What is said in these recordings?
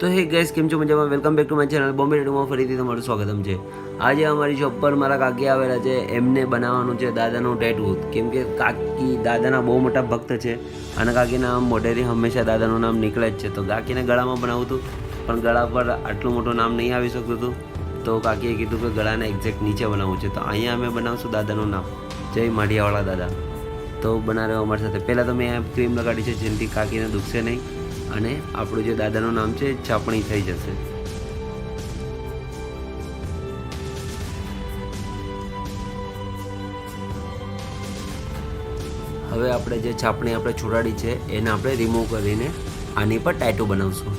તો હે ગાઈસ, કેમ છો? મજામાં? Welcome back to my channel Bombay ટેટુમાં ફરીથી તમારું સ્વાગતમ છે. આજે અમારી શોપ પર મારા કાકી આવેલા છે. એમને બનાવવાનું છે દાદાનું ટેટુ, કેમ કે કાકી દાદાના બહુ મોટા ભક્ત છે અને કાકીના મોઢેથી હંમેશા દાદાનું નામ નીકળે જ છે. તો કાકીને ગળામાં બનાવું હતું, પણ ગળા પર આટલું મોટું નામ નહીં આવી શકતું હતું. તો કાકીએ કીધું કે ગળાને એક્ઝેક્ટ નીચે બનાવવું છે. તો અહીંયા અમે બનાવશું દાદાનું નામ, જય માઢિયાવાળા દાદા. તો બનાવ્યો અમારી સાથે. પહેલાં તો મેં ક્રીમ લગાડી છે, જેનાથી કાકીને દુખશે નહીં અને આપણું જે દાદાનું નામ છે છાપણી થઈ જશે. હવે આપણે જે છાપણી આપણે છોડાડી છે એને આપણે રિમૂવ કરીને આની પર ટેટુ બનાવશું.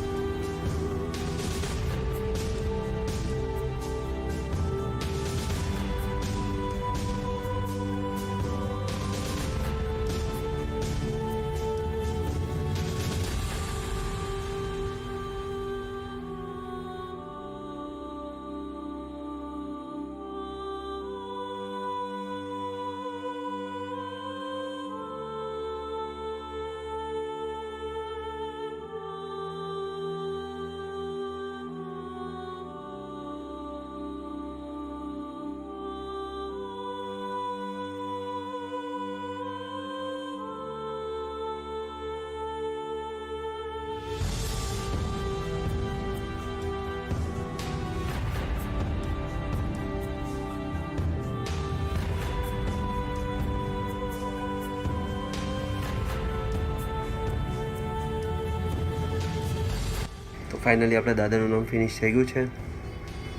તો ફાઇનલી આપણે દાદાનું નામ ફિનિશ થઈ ગયું છે.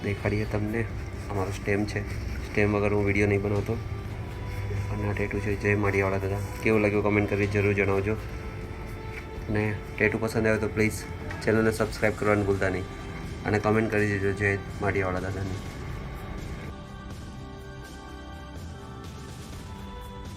દેખાડીએ તમને. અમારો સ્ટેમ છે. સ્ટેમ વગર હું વિડીયો નહીં બનાવતો. અને આ ટેટુ છે જય માઢિયાવાળા દાદા. કેવું લાગ્યું કમેન્ટ કરી જરૂર જણાવજો. અને ટેટુ પસંદ આવ્યો તો પ્લીઝ ચેનલને સબસ્ક્રાઈબ કરવાનું ભૂલતા નહીં અને કમેન્ટ કરી દેજો જય માઢિયાવાળા દાદાની.